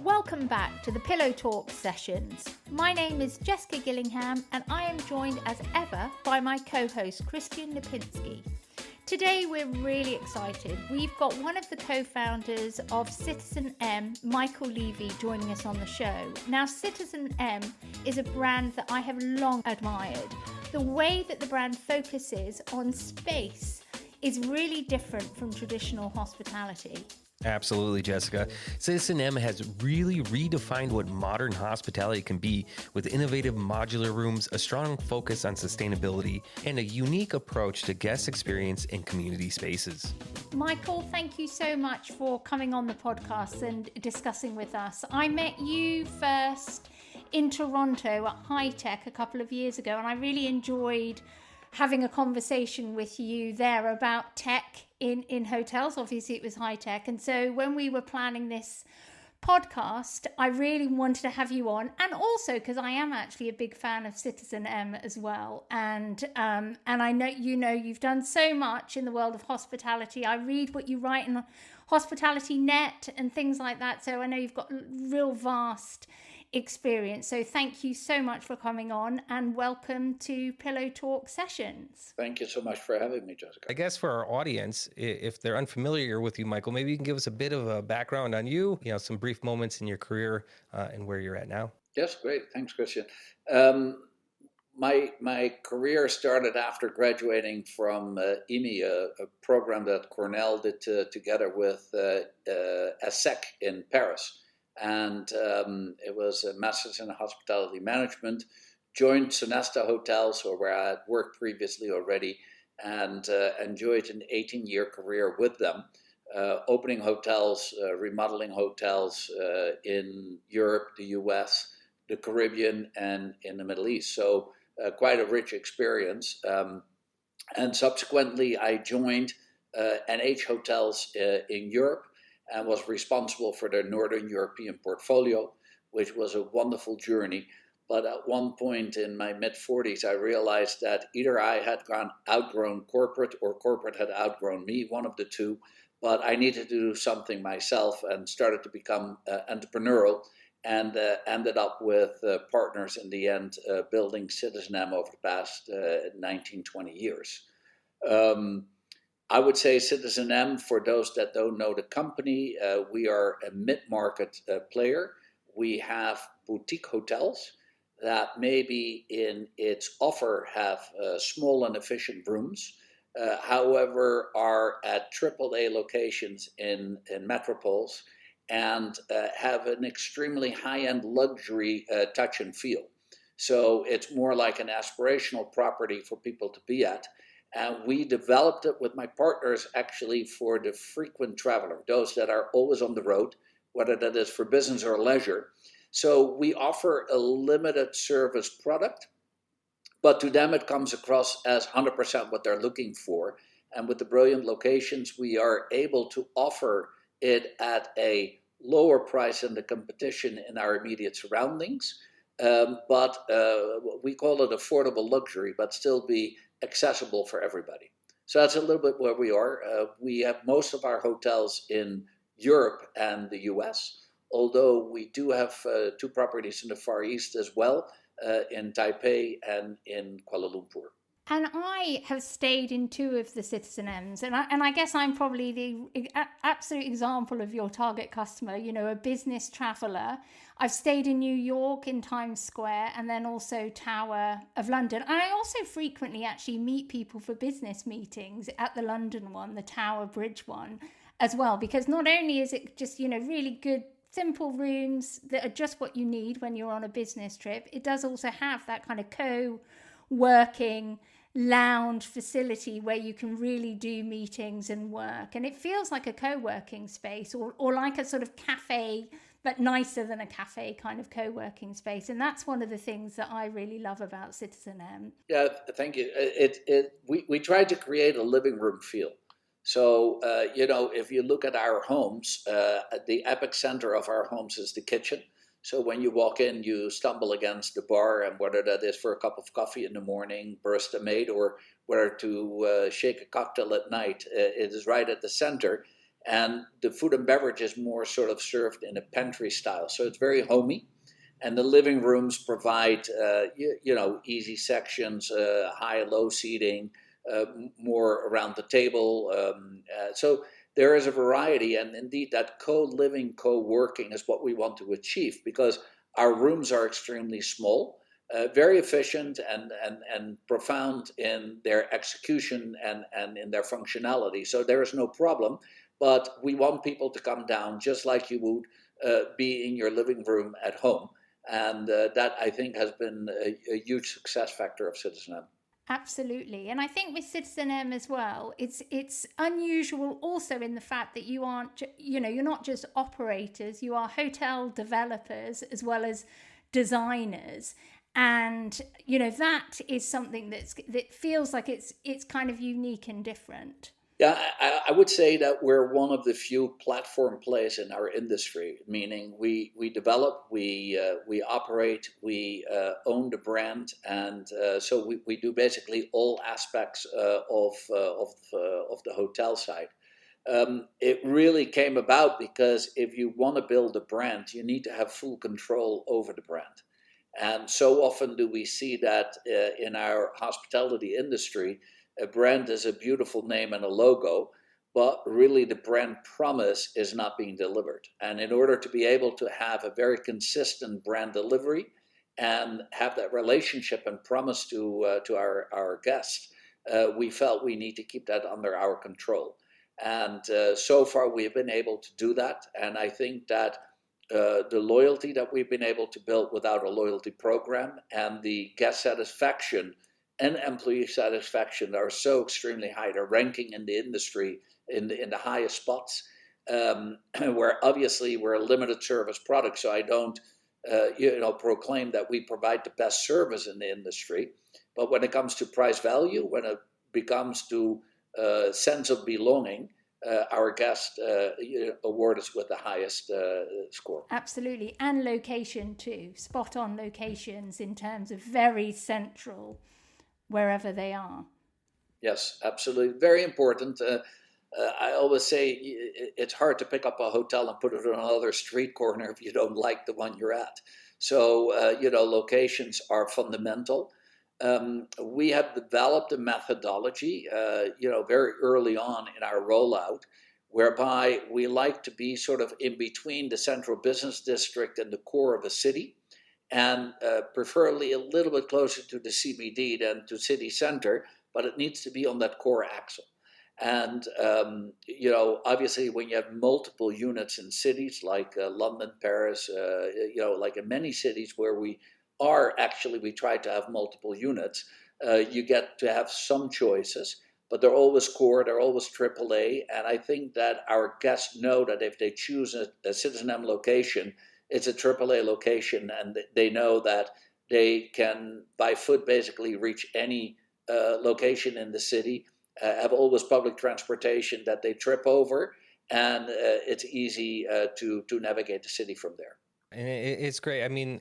Welcome back to the Pillow Talk sessions. My name is Jessica Gillingham and I am joined as ever by my co-host Kristian Lupinski. Today we're really excited. We've got one of the co-founders of citizenM, Michael Levie, joining us on the show. Now, citizenM is a brand that I have long admired. The way that the brand focuses on space is really different from traditional hospitality. Absolutely, Jessica. citizenM has really redefined what modern hospitality can be with innovative modular rooms, a strong focus on sustainability, and a unique approach to guest experience in community spaces. Michael, thank you so much for coming on the podcast and discussing with us. I met you first in Toronto at High Tech a couple of years ago, and I really enjoyed having a conversation with you there about tech in hotels. Obviously it was high tech. And so when we were planning this podcast, I really wanted to have you on. And also because I am actually a big fan of citizenM as well. And I know, you've done so much in the world of hospitality. I read what you write in Hospitality Net and things like that. So I know you've got real vast experience. So thank you so much for coming on and welcome to Pillow Talk Sessions. Thank you so much for having me, Jessica. I guess for our audience, if they're unfamiliar with you, Michael, maybe you can give us a bit of a background on you, some brief moments in your career and where you're at now. Yes, great. Thanks, Kristian. My career started after graduating from EMI, a program that Cornell did together with ESSEC in Paris. And it was a master's in hospitality management, joined Sonesta Hotels, where I had worked previously already, and enjoyed an 18-year career with them, opening hotels, remodeling hotels in Europe, the US, the Caribbean, and in the Middle East. So quite a rich experience. And subsequently, I joined NH Hotels in Europe, and was responsible for their Northern European portfolio, which was a wonderful journey. But at one point in my mid-40s, I realized that either I had outgrown corporate or corporate had outgrown me, one of the two, but I needed to do something myself and started to become entrepreneurial and ended up with partners in the end, building citizenM over the past 19, 20 years. I would say citizenM, for those that don't know the company, we are a mid-market player. We have boutique hotels that maybe in its offer have small and efficient rooms, however, are at AAA locations in metropoles and have an extremely high-end luxury touch and feel. So it's more like an aspirational property for people to be at. And we developed it with my partners actually for the frequent traveler, those that are always on the road, whether that is for business or leisure. So we offer a limited service product, but to them it comes across as 100% what they're looking for. And with the brilliant locations, we are able to offer it at a lower price than the competition in our immediate surroundings. But we call it affordable luxury, but still be accessible for everybody. So that's a little bit where we are. We have most of our hotels in Europe and the US, although we do have two properties in the Far East as well, in Taipei and in Kuala Lumpur. And I have stayed in two of the citizenMs, and I guess I'm probably the absolute example of your target customer, a business traveller. I've stayed in New York in Times Square and then also Tower of London. And I also frequently actually meet people for business meetings at the London one, the Tower Bridge one as well, because not only is it just, really good, simple rooms that are just what you need when you're on a business trip, it does also have that kind of co-working lounge facility where you can really do meetings and work. And it feels like a co-working space or like a sort of cafe, but nicer than a cafe kind of co-working space. And that's one of the things that I really love about citizenM. Yeah, thank you. We tried to create a living room feel. So, if you look at our homes, the epic center of our homes is the kitchen. So when you walk in, you stumble against the bar, and whether that is for a cup of coffee in the morning, barista made, or whether to shake a cocktail at night, it is right at the center. And the food and beverage is more sort of served in a pantry style. So it's very homey. And the living rooms provide, easy sections, high, low seating, more around the table. So there is a variety. And indeed, that co-living, co-working is what we want to achieve, because our rooms are extremely small, very efficient and profound in their execution and in their functionality. So there is no problem. But we want people to come down just like you would be in your living room at home. And that, I think, has been a huge success factor of citizenM. Absolutely. And I think with citizenM as well, it's unusual also in the fact that you aren't, you're not just operators, you are hotel developers as well as designers. And, that is something that feels like it's kind of unique and different. Yeah, I would say that we're one of the few platform players in our industry, meaning we develop, we operate, we own the brand, and so we do basically all aspects of the hotel side. It really came about because if you want to build a brand, you need to have full control over the brand. And so often do we see that in our hospitality industry. A brand is a beautiful name and a logo, but really the brand promise is not being delivered. And in order to be able to have a very consistent brand delivery and have that relationship and promise to our guests, we felt we need to keep that under our control. And so far we have been able to do that. And I think that the loyalty that we've been able to build without a loyalty program, and the guest satisfaction and employee satisfaction are so extremely high. They're ranking in the industry in the highest spots, where obviously we're a limited service product. So I don't, proclaim that we provide the best service in the industry. But when it comes to price value, when it becomes to sense of belonging, our guest award us with the highest score. Absolutely. And location too. Spot on locations in terms of very central wherever they are. Yes, absolutely. Very important. I always say it's hard to pick up a hotel and put it on another street corner if you don't like the one you're at. So, locations are fundamental. We have developed a methodology, very early on in our rollout, whereby we like to be sort of in between the central business district and the core of a city, and preferably a little bit closer to the CBD than to city center, but it needs to be on that core axle. And, obviously when you have multiple units in cities like London, Paris, like in many cities where we try to have multiple units, you get to have some choices, but they're always core, they're always AAA. And I think that our guests know that if they choose a citizenM location, it's a AAA location, and they know that they can, by foot, basically reach any location in the city, have always public transportation that they trip over, and it's easy to navigate the city from there. And it's great. I mean,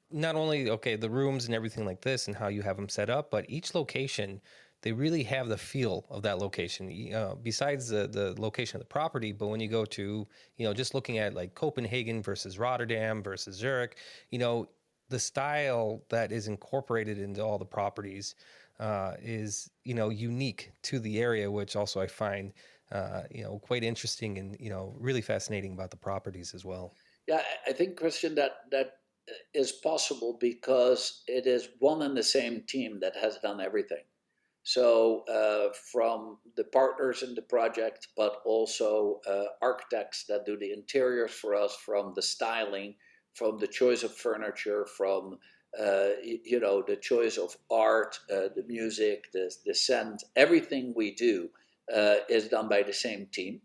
not only, the rooms and everything like this and how you have them set up, but each location, they really have the feel of that location, besides the location of the property. But when you go to, just looking at like Copenhagen versus Rotterdam versus Zurich, the style that is incorporated into all the properties is, unique to the area, which also I find, quite interesting and, really fascinating about the properties as well. Yeah, I think, Kristian, that is possible because it is one and the same team that has done everything. So from the partners in the project, but also architects that do the interiors for us, from the styling, from the choice of furniture, from the choice of art, the music, the scent, everything we do is done by the same team.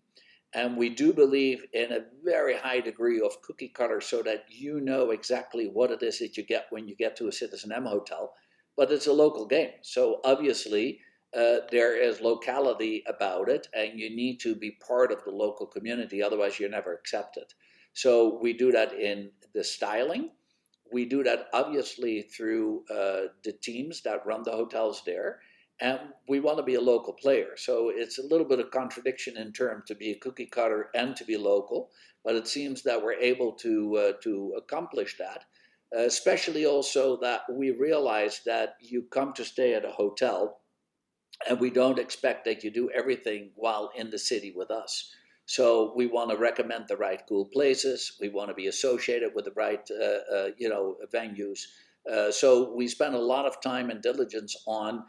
And we do believe in a very high degree of cookie cutter, so that you know exactly what it is that you get when you get to a citizenM hotel. But it's a local game. So obviously there is locality about it, and you need to be part of the local community. Otherwise, you're never accepted. So we do that in the styling. We do that obviously through the teams that run the hotels there. and we want to be a local player. So it's a little bit of contradiction in terms to be a cookie cutter and to be local, but it seems that we're able to accomplish that. Especially also that we realize that you come to stay at a hotel, and we don't expect that you do everything while in the city with us. So we want to recommend the right cool places. We want to be associated with the right, venues. So we spend a lot of time and diligence on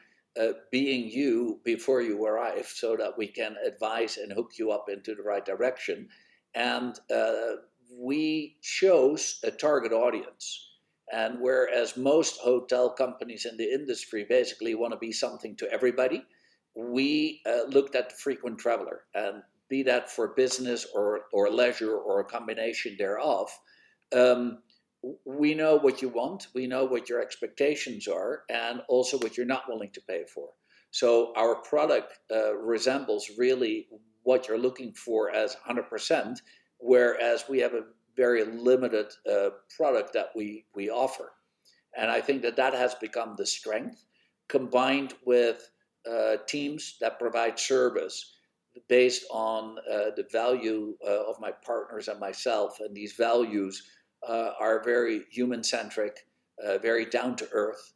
being you before you arrive, so that we can advise and hook you up into the right direction. And we chose a target audience. And whereas most hotel companies in the industry basically want to be something to everybody, we looked at the frequent traveler, and be that for business or leisure or a combination thereof. We know what you want, we know what your expectations are, and also what you're not willing to pay for. So our product resembles really what you're looking for as 100%, whereas we have a very limited product that we offer. And I think that has become the strength, combined with teams that provide service based on the value of my partners and myself. And these values are very human-centric, very down-to-earth,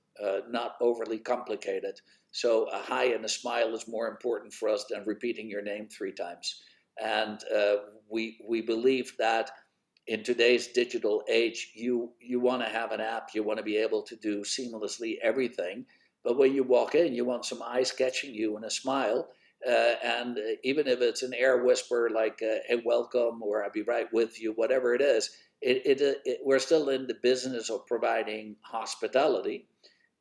not overly complicated. So a hi and a smile is more important for us than repeating your name 3 times. And we believe that in today's digital age, you want to have an app, you want to be able to do seamlessly everything. But when you walk in, you want some eyes catching you and a smile. And even if it's an air whisper like, hey, welcome, or I'll be right with you, whatever it is, we're still in the business of providing hospitality.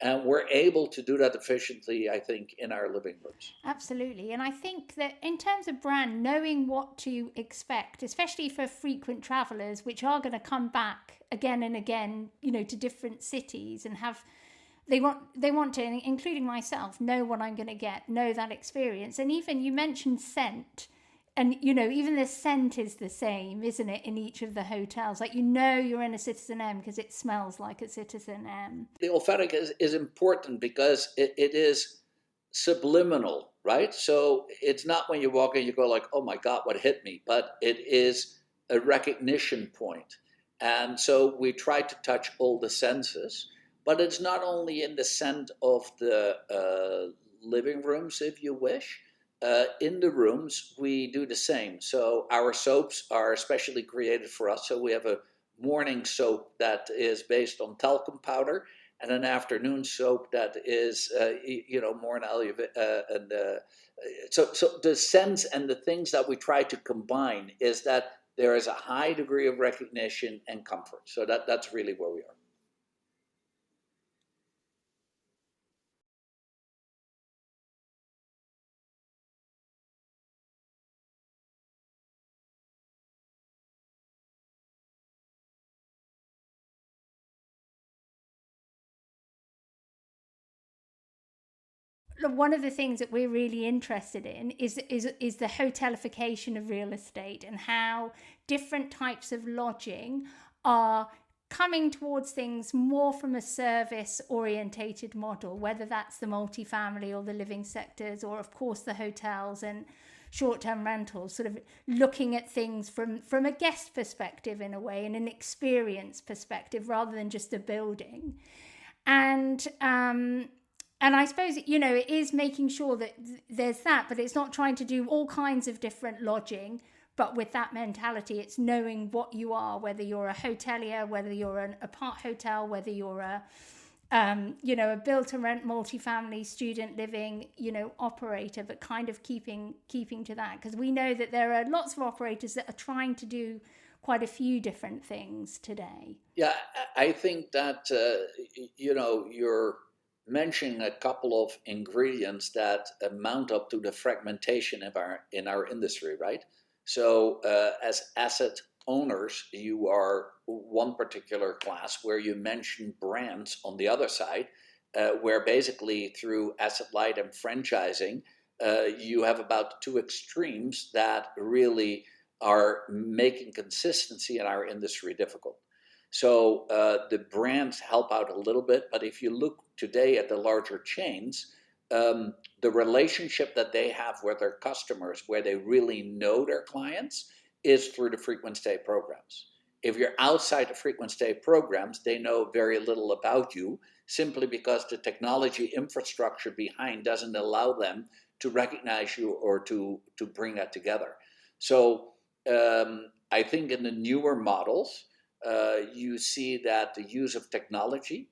And we're able to do that efficiently, I think, in our living rooms. Absolutely. And I think that in terms of brand, knowing what to expect, especially for frequent travelers, which are going to come back again and again, to different cities and they want to, including myself, know what I'm going to get, know that experience. And even you mentioned scent. And, even the scent is the same, isn't it, in each of the hotels? Like, you're in a citizenM because it smells like a citizenM. The olfactic is important because it is subliminal, right? So it's not when you walk in, you go like, oh my God, what hit me? But it is a recognition point. And so we try to touch all the senses. But it's not only in the scent of the living rooms, if you wish. In the rooms, we do the same. So our soaps are specially created for us. So we have a morning soap that is based on talcum powder, and an afternoon soap that is, more an so the scents and the things that we try to combine is that there is a high degree of recognition and comfort. So that's really where we are. One of the things that we're really interested in is the hotelification of real estate, and how different types of lodging are coming towards things more from a service orientated model, whether that's the multifamily or the living sectors, or of course the hotels and short-term rentals, sort of looking at things from a guest perspective in a way, and an experience perspective rather than just a building. And I suppose, it is making sure that there's that, but it's not trying to do all kinds of different lodging. But with that mentality, it's knowing what you are, whether you're a hotelier, whether you're an apart hotel, whether you're a build-to-rent multifamily student living, operator, but kind of keeping to that. Because we know that there are lots of operators that are trying to do quite a few different things today. Yeah, I think that, you're mentioning a couple of ingredients that mount up to the fragmentation of in our industry, right? So as asset owners, you are one particular class, where you mention brands on the other side, where basically through asset light and franchising, you have about 2 extremes that really are making consistency in our industry difficult. So the brands help out a little bit, but if you look today at the larger chains, the relationship that they have with their customers, where they really know their clients, is through the frequent stay programs. If you're outside the frequent stay programs, they know very little about you, simply because the technology infrastructure behind doesn't allow them to recognize you or to bring that together. So I think in the newer models, you see that the use of technology,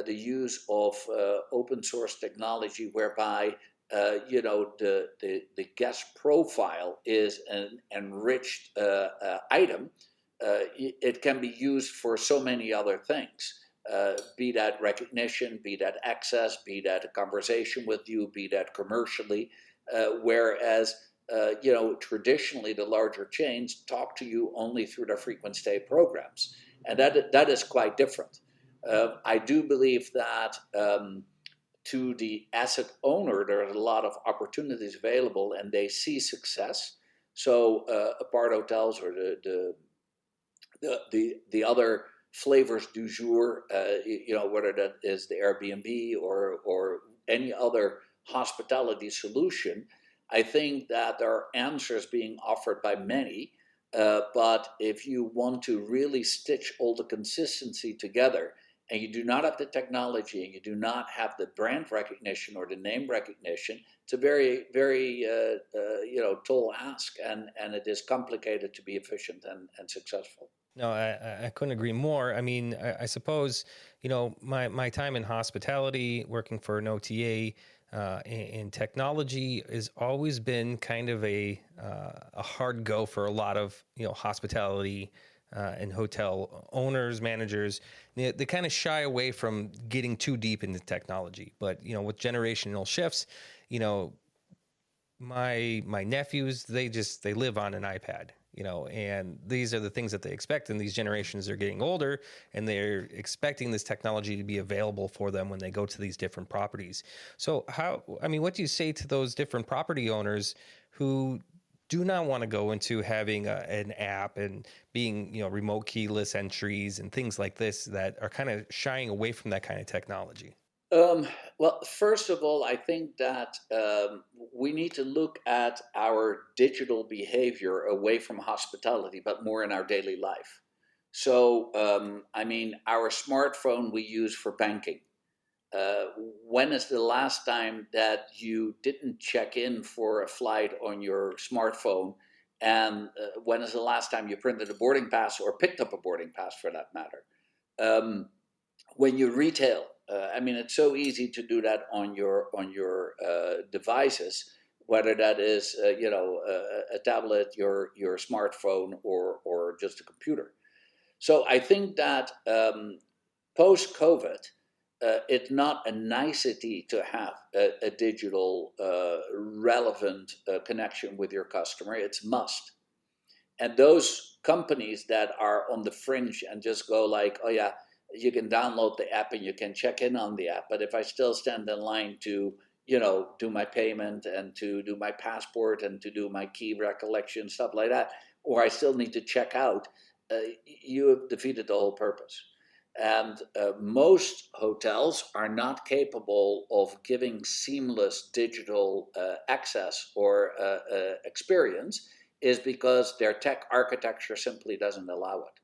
the use of open source technology, whereby the guest profile is an enriched item. It can be used for so many other things. Be that recognition, be that access, be that a conversation with you, be that commercially. Whereas traditionally the larger chains talk to you only through their frequent stay programs, and that is quite different. I do believe that to the asset owner, there are a lot of opportunities available, and they see success. So apart hotels or the other flavors du jour, whether that is the Airbnb or any other hospitality solution, I think that there are answers being offered by many. But if you want to really stitch all the consistency together, and you do not have the technology, and you do not have the brand recognition or the name recognition, it's a very, very tall ask, and it is complicated to be efficient and successful. No, I couldn't agree more. I mean, I suppose, my time in hospitality, working for an OTA, in technology has always been kind of a hard go for a lot of, hospitality and hotel owners, managers. They kind of shy away from getting too deep into technology. But, with generational shifts, my nephews, they live on an iPad, and these are the things that they expect. And these generations are getting older, and they're expecting this technology to be available for them when they go to these different properties. So what do you say to those different property owners who do not want to go into having an app and being, remote keyless entries and things like this, that are kind of shying away from that kind of technology? Well, first of all, I think that we need to look at our digital behavior away from hospitality, but more in our daily life. So, our smartphone we use for banking. When is the last time that you didn't check in for a flight on your smartphone? And when is the last time you printed a boarding pass or picked up a boarding pass, for that matter? When you retail, it's so easy to do that on your devices, whether that is a tablet, your smartphone, or just a computer. So I think that post COVID, it's not a nicety to have a digital relevant connection with your customer. It's must. And those companies that are on the fringe and just go like, oh yeah, you can download the app and you can check in on the app. But if I still stand in line to, do my payment and to do my passport and to do my key recollection, stuff like that, or I still need to check out, you have defeated the whole purpose. And most hotels are not capable of giving seamless digital access or experience, is because their tech architecture simply doesn't allow it.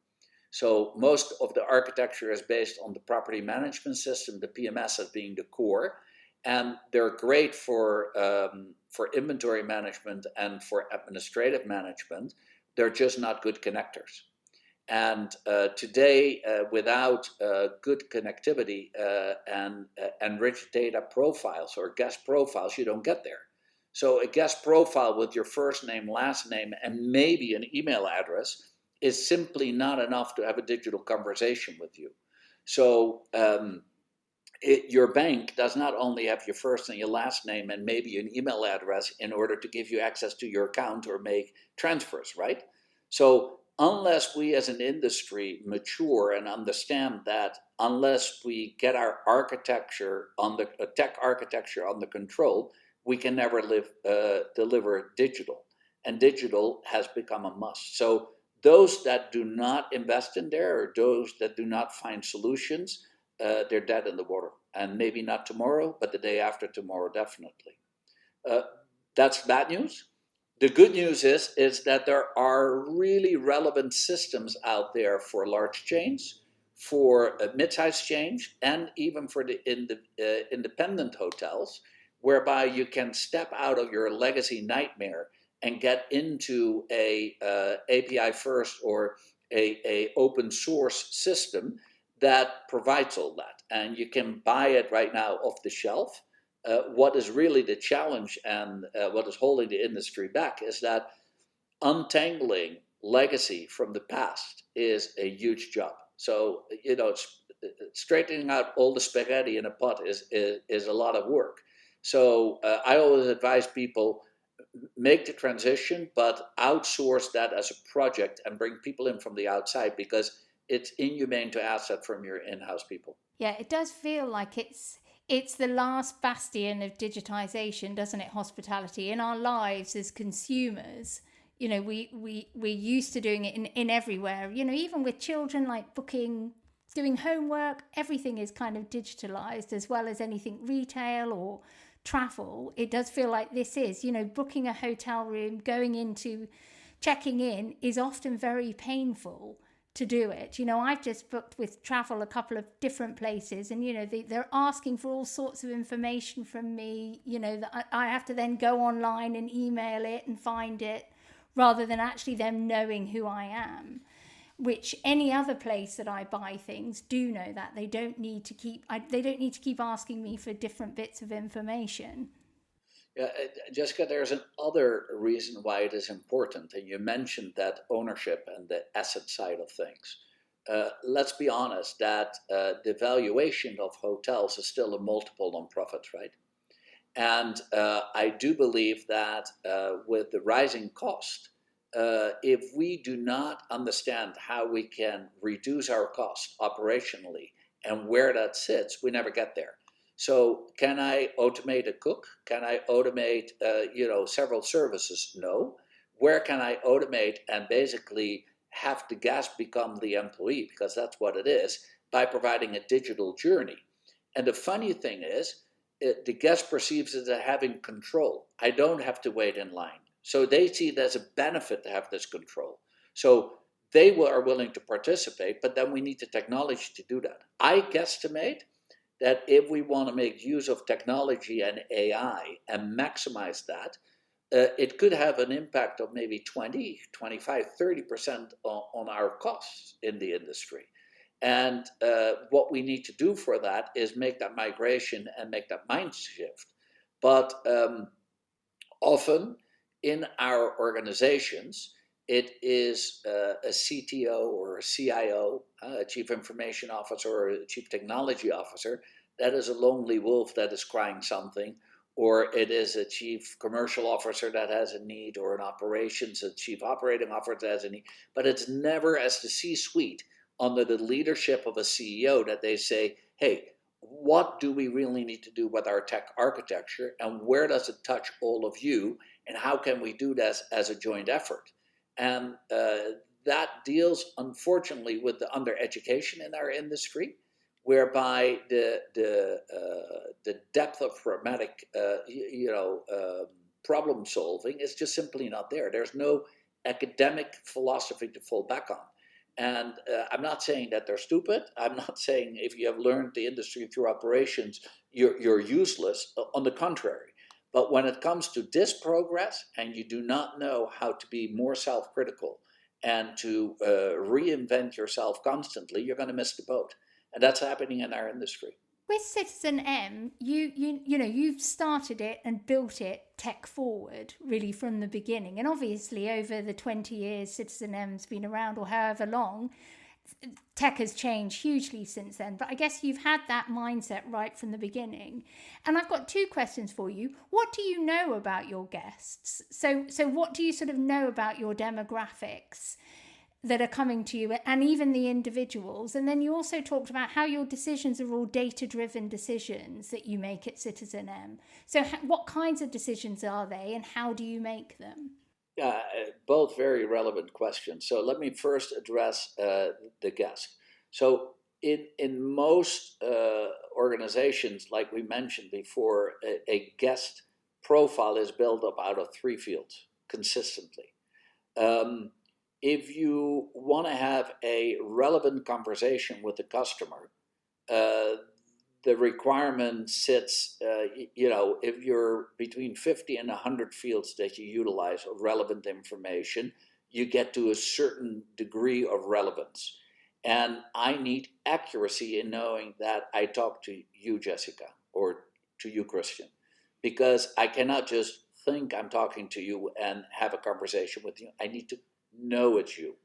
So most of the architecture is based on the property management system, the PMS as being the core, and they're great for inventory management and for administrative management. They're just not good connectors. And today, without good connectivity and enriched data profiles or guest profiles, you don't get there. So a guest profile with your first name, last name, and maybe an email address is simply not enough to have a digital conversation with you. So your bank does not only have your first and your last name and maybe an email address in order to give you access to your account or make transfers, right? So unless we as an industry mature and understand that, unless we get our architecture on the tech architecture under control, we can never deliver digital. And digital has become a must. So those that do not invest in there, or those that do not find solutions, they're dead in the water. and maybe not tomorrow, but the day after tomorrow, definitely. That's bad news. The good news is that there are really relevant systems out there for large chains, for mid-sized chains, and even for the independent hotels, whereby you can step out of your legacy nightmare and get into a API first or a open source system that provides all that, and you can buy it right now off the shelf. What is really the challenge and what is holding the industry back is that untangling legacy from the past is a huge job. So, straightening out all the spaghetti in a pot is a lot of work. So I always advise people, make the transition, but outsource that as a project and bring people in from the outside, because it's inhumane to ask that from your in-house people. Yeah, it does feel like it's the last bastion of digitization, doesn't it? Hospitality in our lives as consumers. We're used to doing it in everywhere. Even with children, like booking, doing homework, everything is kind of digitalized, as well as anything retail or travel. It does feel like this is, booking a hotel room, checking in is often very painful to do it. I've just booked with travel a couple of different places, and they're asking for all sorts of information from me, that I have to then go online and email it and find it, rather than actually them knowing who I am, which any other place that I buy things do know that they don't need to keep asking me for different bits of information. Yeah, Jessica, there's another reason why it is important, and you mentioned that ownership and the asset side of things. Let's be honest that the valuation of hotels is still a multiple on profit, right? And I do believe that with the rising cost, if we do not understand how we can reduce our cost operationally and where that sits, we never get there. So can I automate a cook? Can I automate, several services? No. Where can I automate and basically have the guest become the employee? Because that's what it is, by providing a digital journey. And the funny thing is, the guest perceives it as having control. I don't have to wait in line. So they see it as a benefit to have this control. So they are willing to participate, but then we need the technology to do that. I guesstimate that if we want to make use of technology and AI and maximize that, it could have an impact of maybe 20, 25, 30% on our costs in the industry. And what we need to do for that is make that migration and make that mind shift. But often in our organizations, it is a CTO or a CIO, a Chief Information Officer or a Chief Technology Officer, that is a lonely wolf that is crying something, or it is a Chief Commercial Officer that has a need, or an operations, a Chief Operating Officer that has a need. But it's never as the C-suite, under the leadership of a CEO, that they say, hey, what do we really need to do with our tech architecture, and where does it touch all of you, and how can we do this as a joint effort? And that deals, unfortunately, with the undereducation in our industry, whereby the depth of pragmatic, problem solving is just simply not there. There's no academic philosophy to fall back on. And I'm not saying that they're stupid. I'm not saying if you have learned the industry through operations, you're useless. On the contrary. But when it comes to this progress, and you do not know how to be more self-critical and to reinvent yourself constantly, you're going to miss the boat. And that's happening in our industry. With citizenM, you've started it and built it tech forward, really, from the beginning. And obviously, over the 20 years citizenM's been around, or however long, tech has changed hugely since then. But I guess you've had that mindset right from the beginning. And I've got two questions for you. What do you know about your guests? So what do you sort of know about your demographics that are coming to you, and even the individuals? And then you also talked about how your decisions are all data-driven decisions that you make at citizenM. So what kinds of decisions are they, and how do you make them? Yeah, both very relevant questions. So let me first address the guest. So in most organizations, like we mentioned before, a guest profile is built up out of 3 fields consistently. If you want to have a relevant conversation with the customer, the requirement sits, if you're between 50 and 100 fields that you utilize of relevant information, you get to a certain degree of relevance. And I need accuracy in knowing that I talk to you, Jessica, or to you, Kristian, because I cannot just think I'm talking to you and have a conversation with you. I need to know it's you.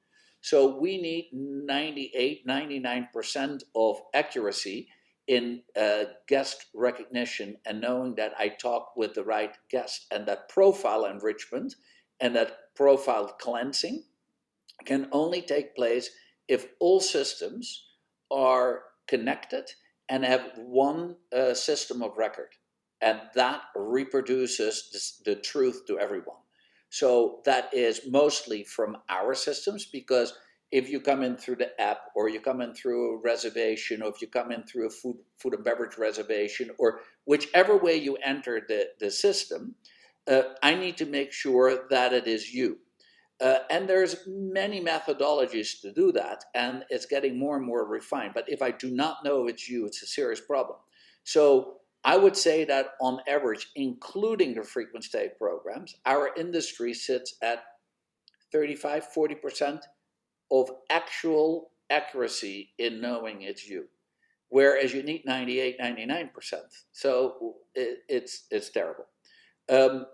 So we need 98, 99% of accuracy in guest recognition and knowing that I talk with the right guest, and that profile enrichment and that profile cleansing can only take place if all systems are connected and have one system of record, and that reproduces the truth to everyone. So that is mostly from our systems, because if you come in through the app, or you come in through a reservation, or if you come in through a food and beverage reservation, or whichever way you enter the system, I need to make sure that it is you. And there's many methodologies to do that, and it's getting more and more refined. But if I do not know it's you, it's a serious problem. So I would say that on average, including the frequent stay programs, our industry sits at 35, 40% of actual accuracy in knowing it's you, whereas you need 98, 99%. So it's terrible.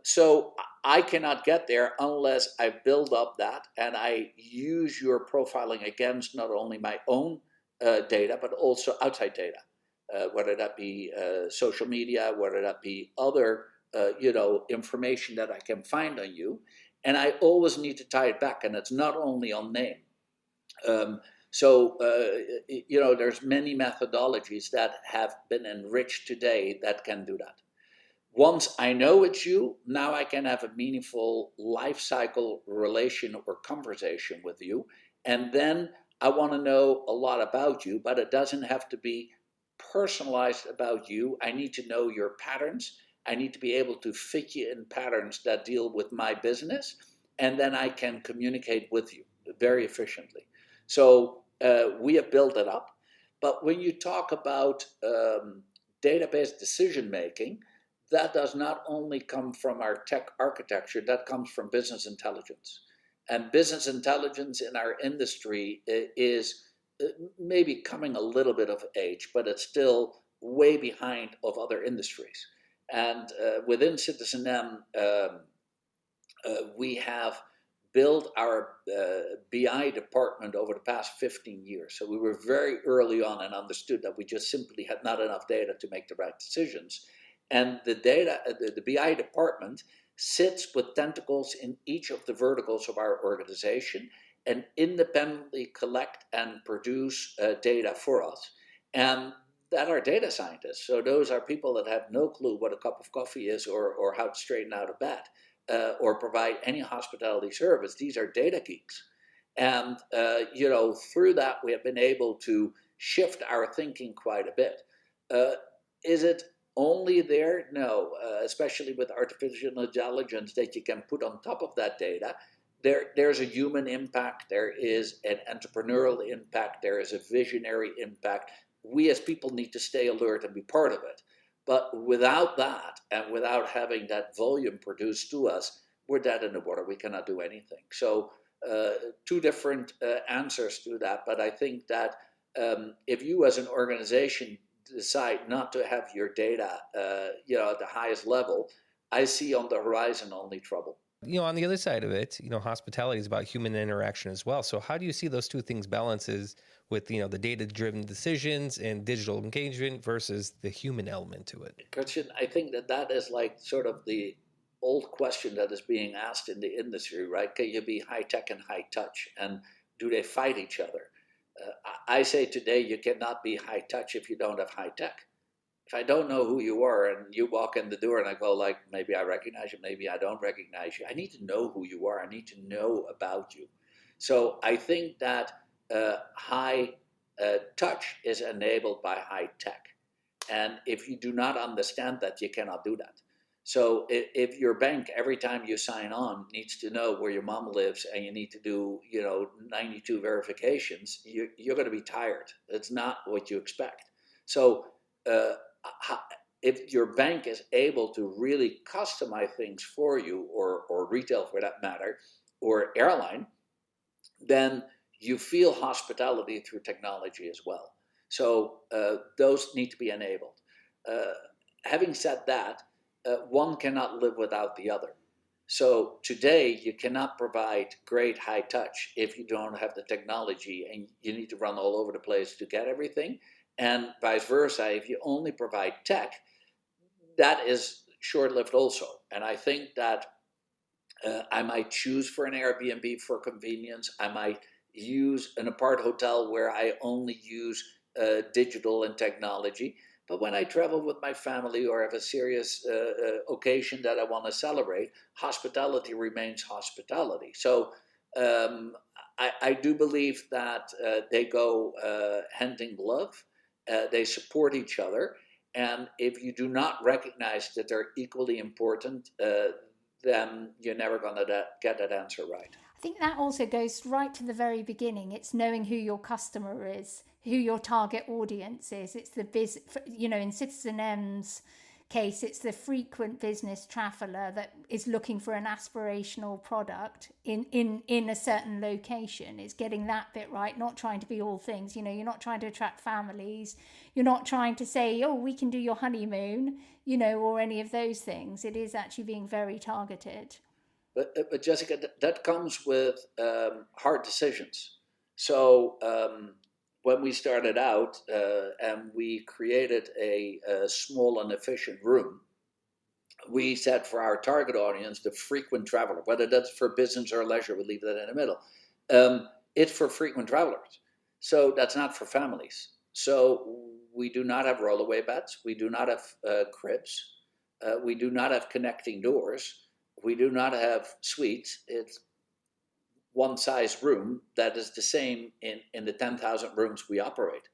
So I cannot get there unless I build up that and I use your profiling against not only my own data, but also outside data, whether that be social media, whether that be other information that I can find on you. And I always need to tie it back, and it's not only on name. There's many methodologies that have been enriched today that can do that. Once I know it's you, now I can have a meaningful life cycle relation or conversation with you. And then I want to know a lot about you, but it doesn't have to be personalized about you. I need to know your patterns. I need to be able to fit you in patterns that deal with my business. And then I can communicate with you very efficiently. So we have built it up. But when you talk about database decision making, that does not only come from our tech architecture, that comes from business intelligence. And business intelligence in our industry is maybe coming a little bit of age, but it's still way behind of other industries. And within citizenM, we have built our BI department over the past 15 years. So we were very early on and understood that we just simply had not enough data to make the right decisions. And the BI department sits with tentacles in each of the verticals of our organization and independently collect and produce data for us. And that are data scientists. So those are people that have no clue what a cup of coffee is or how to straighten out of bed or provide any hospitality service. These are data geeks. And, through that, we have been able to shift our thinking quite a bit. Is it only there? No, especially with artificial intelligence that you can put on top of that data. There's a human impact, there is an entrepreneurial impact, there is a visionary impact. We as people need to stay alert and be part of it. But without that, and without having that volume produced to us, we're dead in the water. We cannot do anything. So two different answers to that. But I think that if you as an organization decide not to have your data, at the highest level, I see on the horizon only trouble. On the other side of it, hospitality is about human interaction as well. So how do you see those two things balances with, the data-driven decisions and digital engagement versus the human element to it? Kristian, I think that is like sort of the old question that is being asked in the industry, right? Can you be high tech and high touch? And do they fight each other? I say today you cannot be high touch if you don't have high tech. If I don't know who you are and you walk in the door and I go like, maybe I recognize you, maybe I don't recognize you. I need to know who you are. I need to know about you. So I think that high touch is enabled by high tech. And if you do not understand that, you cannot do that. So if your bank, every time you sign on, needs to know where your mom lives and you need to do, 92 verifications, you're going to be tired. It's not what you expect. So if your bank is able to really customize things for you, or retail for that matter, or airline, then you feel hospitality through technology as well. So those need to be enabled. Having said that, one cannot live without the other. So today you cannot provide great high touch if you don't have the technology, and you need to run all over the place to get everything. And vice versa, if you only provide tech, that is short-lived also. And I think that I might choose for an Airbnb for convenience. I might use an apart hotel where I only use digital and technology. But when I travel with my family or have a serious occasion that I want to celebrate, hospitality remains hospitality. So I do believe that they go hand in glove. They support each other. And if you do not recognize that they're equally important, then you're never going to get that answer right. I think that also goes right to the very beginning. It's knowing who your customer is, who your target audience is. It's the in citizenM's case, it's the frequent business traveler that is looking for an aspirational product in a certain location. It's getting that bit right, not trying to be all things. You're not trying to attract families. You're not trying to say, oh, we can do your honeymoon, or any of those things. It is actually being very targeted. But Jessica, that comes with hard decisions. So when we started out and we created a small and efficient room, we said for our target audience, the frequent traveler, whether that's for business or leisure, we'll leave that in the middle. It's for frequent travelers. So that's not for families. So we do not have rollaway beds. We do not have cribs. We do not have connecting doors. We do not have suites. It's one size room that is the same in the 10,000 rooms we operate.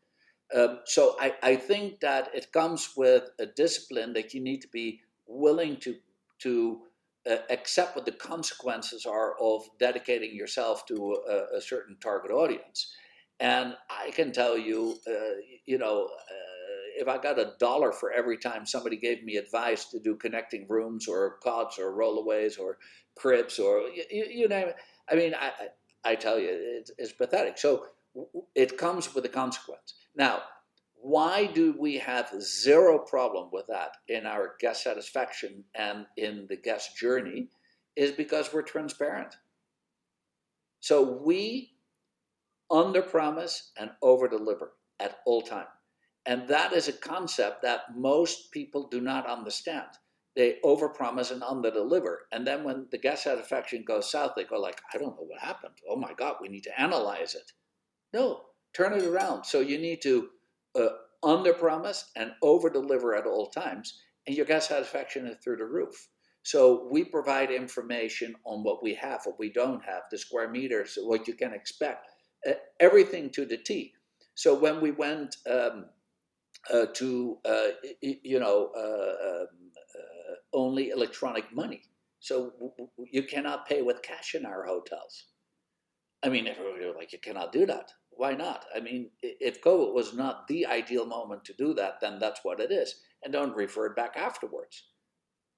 So I think that it comes with a discipline that you need to be willing to accept what the consequences are of dedicating yourself to a certain target audience. And I can tell you, if I got $1 for every time somebody gave me advice to do connecting rooms or cots or rollaways or cribs or you name it, I mean, I tell you, it's pathetic. So it comes with a consequence. Now, why do we have zero problem with that in our guest satisfaction and in the guest journey? Is because we're transparent. So we under-promise and over-deliver at all time. And that is a concept that most people do not understand. They overpromise and underdeliver. And then when the guest satisfaction goes south, they go like, I don't know what happened. Oh my God, we need to analyze it. No, turn it around. So you need to underpromise and overdeliver at all times, and your guest satisfaction is through the roof. So we provide information on what we have, what we don't have, the square meters, what you can expect, everything to the T. So when we went to only electronic money, so you cannot pay with cash in our hotels. I mean, everybody was like, you cannot do that. Why not? I mean, if COVID was not the ideal moment to do that, then that's what it is. And don't refer it back afterwards.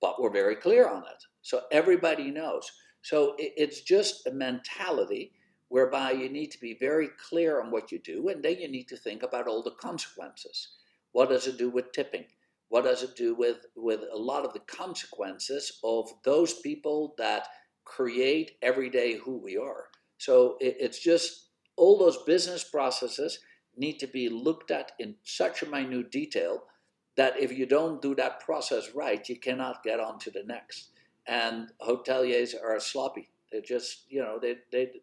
But we're very clear on it. So everybody knows. So it's just a mentality whereby you need to be very clear on what you do, and then you need to think about all the consequences. What does it do with tipping? What does it do with a lot of the consequences of those people that create every day who we are? So it's just all those business processes need to be looked at in such a minute detail that if you don't do that process right, you cannot get on to the next. And hoteliers are sloppy. They're just, they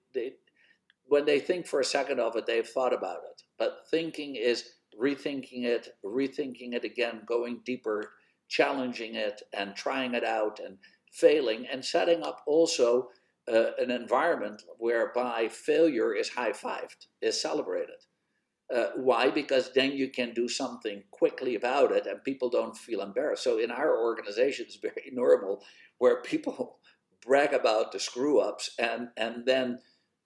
when they think for a second of it, they've thought about it. But thinking is rethinking it again, going deeper, challenging it and trying it out and failing, and setting up also an environment whereby failure is high-fived, is celebrated. Why? Because then you can do something quickly about it and people don't feel embarrassed. So in our organization, it's very normal where people brag about the screw ups and then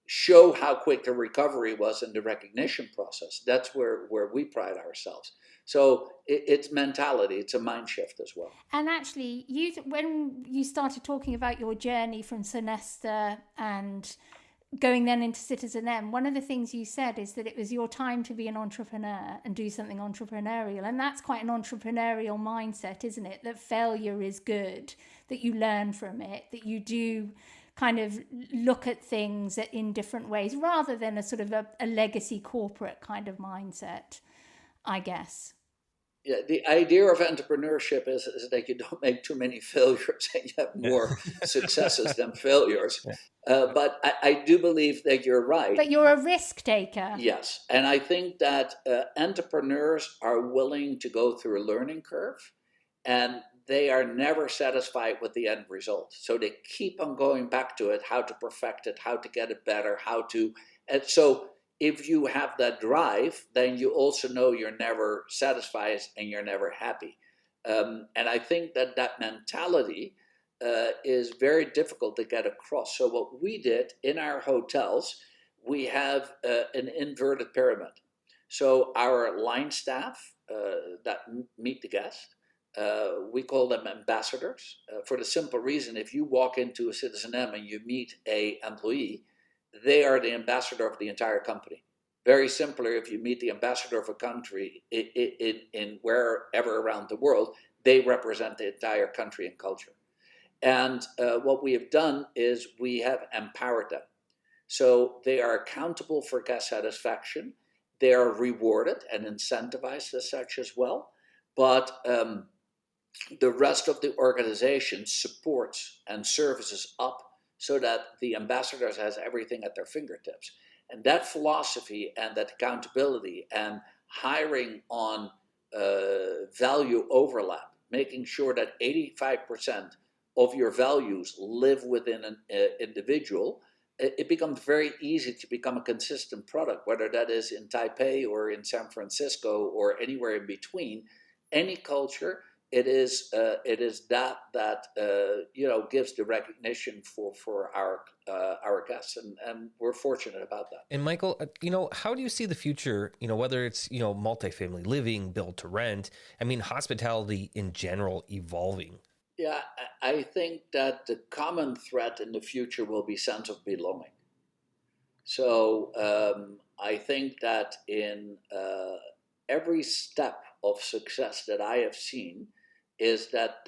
show how quick the recovery was in the recognition process. That's where we pride ourselves. So it's mentality, it's a mind shift as well. And actually, when you started talking about your journey from Sonesta and going then into citizenM, one of the things you said is that it was your time to be an entrepreneur and do something entrepreneurial. And that's quite an entrepreneurial mindset, isn't it? That failure is good, that you learn from it, that you do kind of look at things in different ways rather than a sort of a legacy corporate kind of mindset, I guess. Yeah, the idea of entrepreneurship is that you don't make too many failures and you have more successes than failures. But I do believe that you're right. But you're a risk taker. Yes. And I think that entrepreneurs are willing to go through a learning curve and they are never satisfied with the end result. So they keep on going back to it, how to perfect it, how to get it better, and so if you have that drive, then you also know you're never satisfied and you're never happy. And I think that mentality is very difficult to get across. So what we did in our hotels, we have an inverted pyramid. So our line staff that meet the guest, we call them ambassadors for the simple reason if you walk into a citizenM and you meet a employee, they are the ambassador of the entire company. Very simpler, if you meet the ambassador of a country in wherever around the world, they represent the entire country and culture. And what we have done is we have empowered them. So they are accountable for guest satisfaction. They are rewarded and incentivized as such as well. But the rest of the organization supports and services up so that the ambassadors has everything at their fingertips. And that philosophy and that accountability and hiring on value overlap, making sure that 85% of your values live within an individual, it becomes very easy to become a consistent product, whether that is in Taipei or in San Francisco or anywhere in between. Any culture, it is that gives the recognition for our guests, and we're fortunate about that. And Michael, how do you see the future? Whether it's multifamily living, build to rent. I mean, hospitality in general evolving. Yeah, I think that the common thread in the future will be sense of belonging. So I think that in every step of success that I have seen is that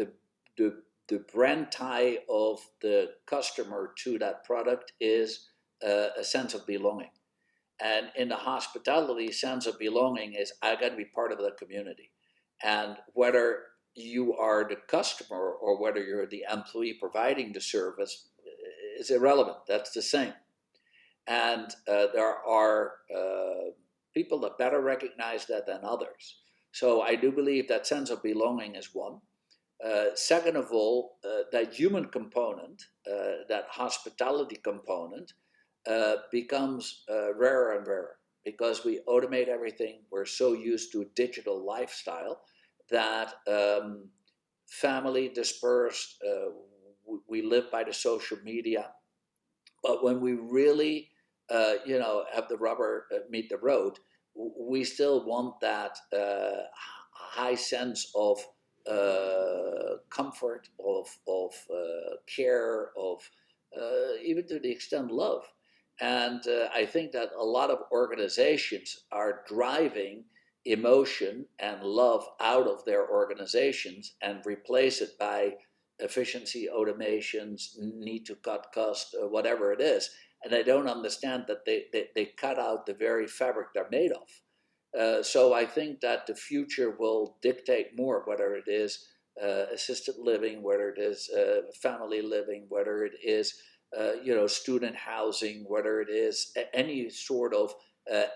the brand tie of the customer to that product is a sense of belonging. And in the hospitality, sense of belonging is I got to be part of the community. And whether you are the customer or whether you're the employee providing the service is irrelevant. That's the same. And there are people that better recognize that than others. So I do believe that sense of belonging is one. Second of all, that human component, that hospitality component, becomes rarer and rarer because we automate everything. We're so used to digital lifestyle that family dispersed, we live by the social media. But when we really, have the rubber meet the road, we still want that high sense of comfort, of care, of even to the extent love. And I think that a lot of organizations are driving emotion and love out of their organizations and replace it by efficiency, automations, need to cut costs, whatever it is. And they don't understand that they cut out the very fabric they're made of. So I think that the future will dictate more, whether it is assisted living, whether it is family living, whether it is student housing, whether it is any sort of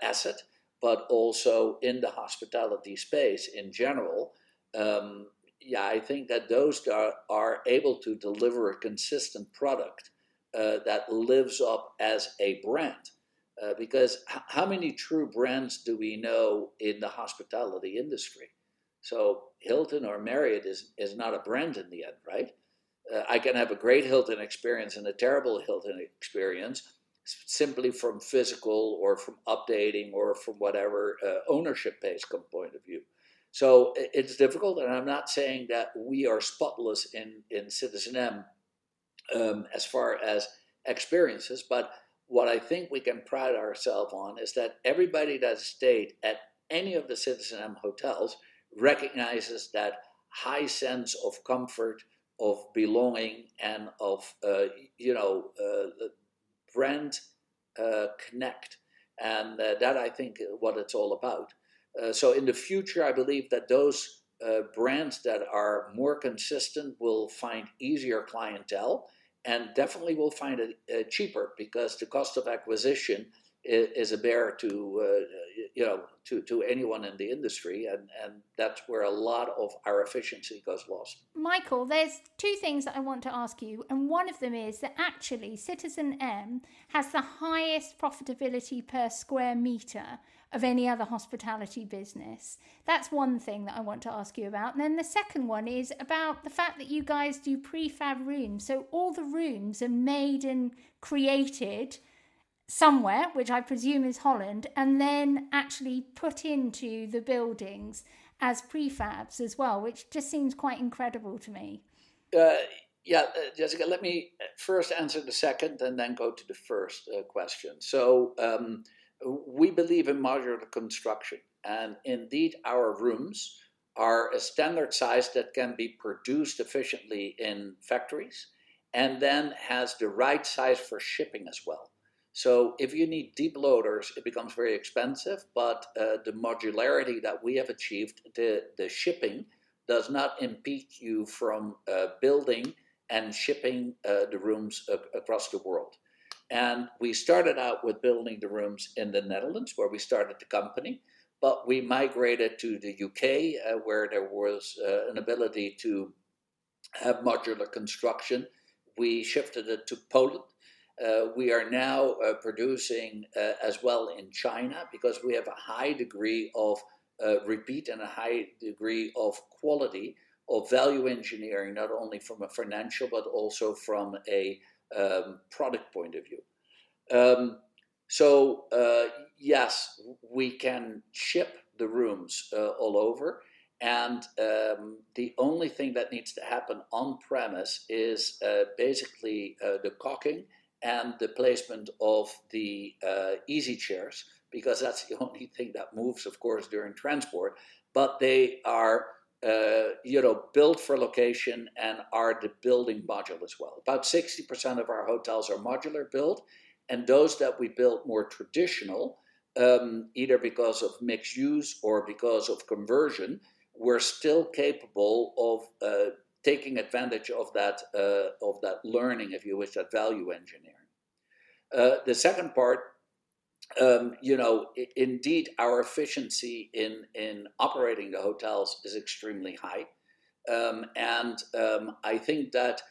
asset, but also in the hospitality space in general. I think that those are able to deliver a consistent product that lives up as a brand. because how many true brands do we know in the hospitality industry? So Hilton or Marriott is not a brand in the end, right? I can have a great Hilton experience and a terrible Hilton experience simply from physical or from updating or from whatever ownership-based point of view. So it's difficult, and I'm not saying that we are spotless in citizenM as far as experiences, but what I think we can pride ourselves on is that everybody that stayed at any of the citizenM hotels recognizes that high sense of comfort, of belonging, and of brand connect, and that I think what it's all about. So in the future, I believe that those brands that are more consistent will find easier clientele, and definitely will find it cheaper, because the cost of acquisition is a bear to anyone in the industry, and that's where a lot of our efficiency goes lost. Michael, there's two things that I want to ask you, and one of them is that actually citizenM has the highest profitability per square meter of any other hospitality business. That's one thing that I want to ask you about. And then the second one is about the fact that you guys do prefab rooms. So all the rooms are made and created somewhere, which I presume is Holland, and then actually put into the buildings as prefabs as well, which just seems quite incredible to me. Jessica, let me first answer the second and then go to the first question. So we believe in modular construction, and indeed our rooms are a standard size that can be produced efficiently in factories, and then has the right size for shipping as well. So if you need deep loaders, it becomes very expensive, but the modularity that we have achieved, the shipping does not impede you from building and shipping the rooms across the world. And we started out with building the rooms in the Netherlands, where we started the company, but we migrated to the UK, where there was an ability to have modular construction. We shifted it to Poland. We are now producing as well in China, because we have a high degree of repeat and a high degree of quality of value engineering, not only from a financial but also from a product point of view. Yes, we can ship the rooms all over. And the only thing that needs to happen on premise is basically the caulking and the placement of the easy chairs, because that's the only thing that moves, of course, during transport. But they are built for location and are the building module as well. About 60% of our hotels are modular built, and those that we built more traditional, either because of mixed use or because of conversion, we're still capable of taking advantage of that learning, if you wish, that value engineering. The second part, indeed, our efficiency in operating the hotels is extremely high, and I think that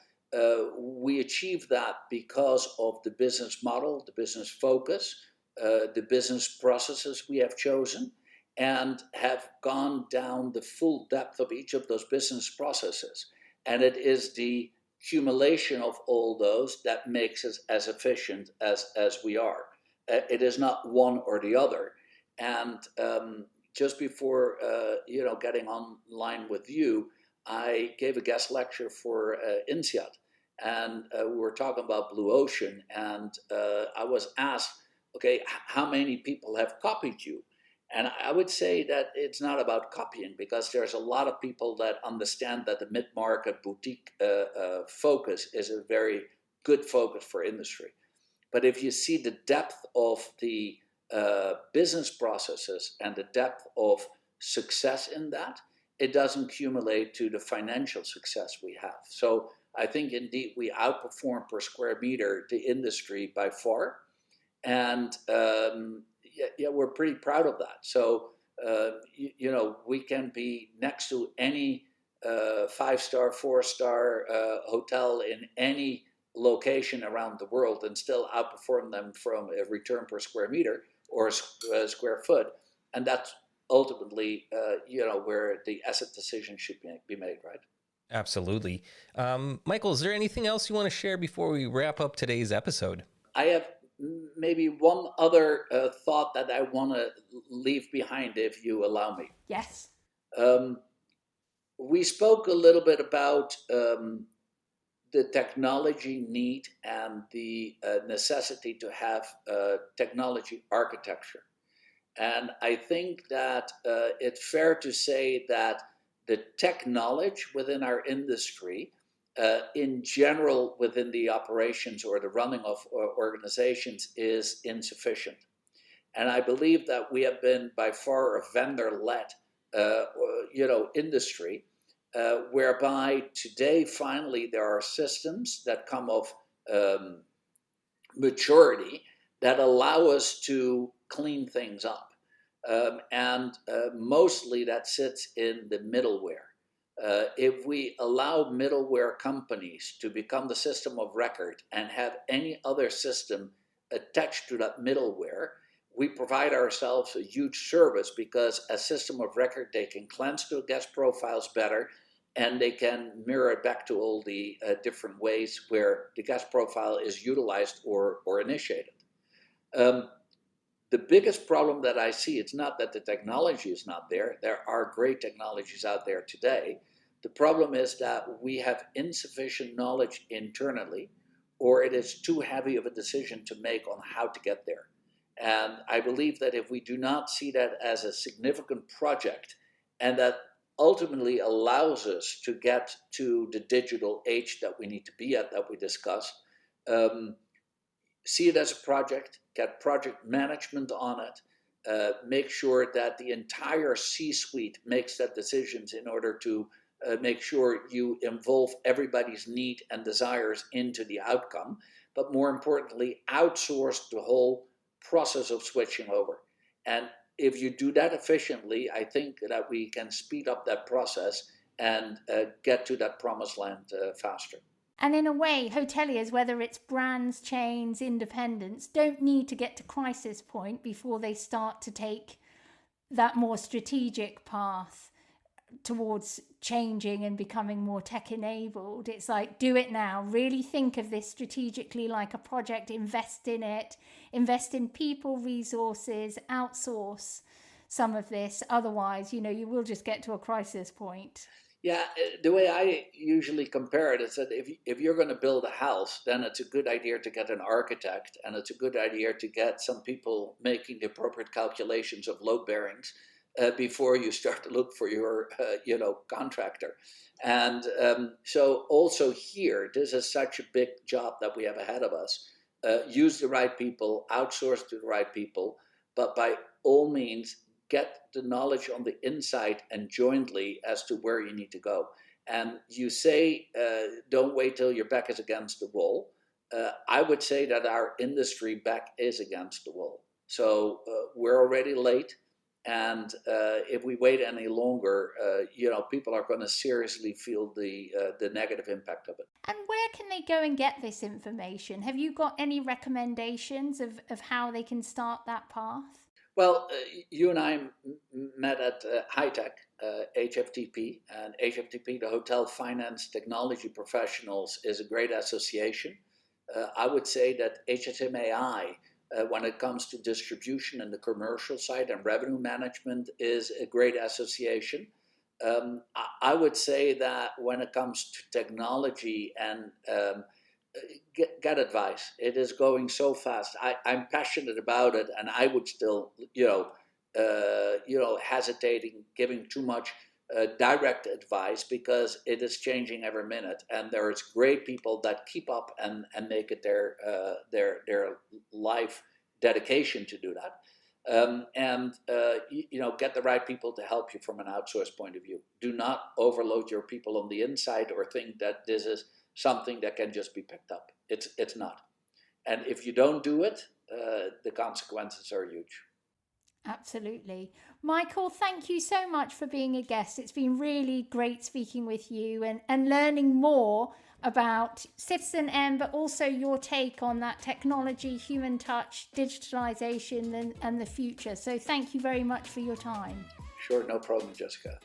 we achieve that because of the business model, the business focus, the business processes we have chosen, and have gone down the full depth of each of those business processes. And it is the accumulation of all those that makes us as efficient as we are. It is not one or the other. And just before getting online with you, I gave a guest lecture for INSEAD, and we were talking about Blue Ocean, and I was asked, okay, how many people have copied you? And I would say that it's not about copying, because there's a lot of people that understand that the mid-market boutique focus is a very good focus for industry. But if you see the depth of the business processes and the depth of success in that, it doesn't accumulate to the financial success we have. So I think indeed we outperform per square meter the industry by far. And we're pretty proud of that. So, we can be next to any 5-star, 4-star hotel in any location around the world and still outperform them from a return per square meter or square foot. And that's ultimately, where the asset decision should be made, right? Absolutely. Michael, is there anything else you want to share before we wrap up today's episode? I have maybe one other thought that I want to leave behind, if you allow me. Yes. We spoke a little bit about the technology need and the necessity to have technology architecture. And I think that it's fair to say that the tech knowledge within our industry, in general, within the operations or the running of organizations, is insufficient. And I believe that we have been by far a vendor-led, industry, whereby today finally there are systems that come of maturity that allow us to clean things up. And mostly that sits in the middleware. If we allow middleware companies to become the system of record and have any other system attached to that middleware, we provide ourselves a huge service, because a system of record, they can cleanse the guest profiles better, and they can mirror it back to all the different ways where the guest profile is utilized or initiated. The biggest problem that I see, it's not that the technology is not there. There are great technologies out there today. The problem is that we have insufficient knowledge internally, or it is too heavy of a decision to make on how to get there. And I believe that if we do not see that as a significant project, and that ultimately allows us to get to the digital age that we need to be at, that we discussed, see it as a project, get project management on it, make sure that the entire C-suite makes that decisions in order to make sure you involve everybody's need and desires into the outcome, but more importantly, outsource the whole process of switching over. And if you do that efficiently, I think that we can speed up that process and get to that promised land faster. And in a way, hoteliers, whether it's brands, chains, independents, don't need to get to crisis point before they start to take that more strategic path towards changing and becoming more tech enabled. It's like, do it now, really think of this strategically like a project, invest in it, invest in people, resources, outsource some of this. Otherwise, you will just get to a crisis point. Yeah, the way I usually compare it is that if you're going to build a house, then it's a good idea to get an architect, and it's a good idea to get some people making the appropriate calculations of load bearings before you start to look for your, contractor. And so also here, this is such a big job that we have ahead of us. Use the right people, outsource to the right people, but by all means, get the knowledge on the inside and jointly as to where you need to go. And you say, don't wait till your back is against the wall. I would say that our industry back is against the wall. So we're already late. And if we wait any longer, people are going to seriously feel the negative impact of it. And where can they go and get this information? Have you got any recommendations of how they can start that path? Well, you and I met at High Tech, HFTP, and HFTP, the Hotel Finance Technology Professionals, is a great association. I would say that HSMAI, when it comes to distribution and the commercial side and revenue management, is a great association. I would say that when it comes to technology and get advice. It is going so fast. I'm passionate about it, and I would still, hesitating giving too much direct advice, because it is changing every minute, and there's great people that keep up and make it their life dedication to do that. Get the right people to help you from an outsource point of view. Do not overload your people on the inside or think that this is something that can just be picked up. It's not. And if you don't do it, the consequences are huge. Absolutely. Michael, thank you so much for being a guest. It's been really great speaking with you and learning more about citizenM, but also your take on that technology, human touch, digitalization, and the future. So thank you very much for your time. Sure, no problem, Jessica.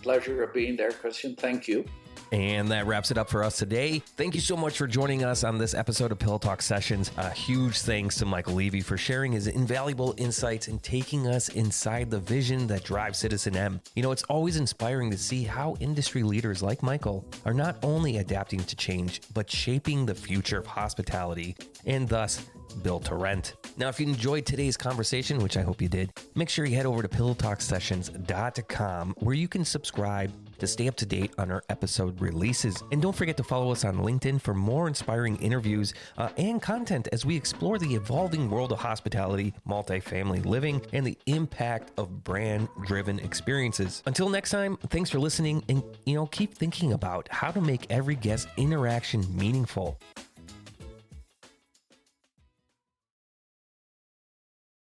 Pleasure of being there, Kristian. Thank you. And that wraps it up for us today. Thank you so much for joining us on this episode of Pillow Talk Sessions. A huge thanks to Michael Levie for sharing his invaluable insights and taking us inside the vision that drives citizenM. You know, it's always inspiring to see how industry leaders like Michael are not only adapting to change, but shaping the future of hospitality and thus built to rent. Now, if you enjoyed today's conversation, which I hope you did, make sure you head over to pillowtalksessions.com where you can subscribe to stay up to date on our episode releases. And don't forget to follow us on LinkedIn for more inspiring interviews and content as we explore the evolving world of hospitality, multifamily living, and the impact of brand-driven experiences. Until next time, thanks for listening, and keep thinking about how to make every guest interaction meaningful.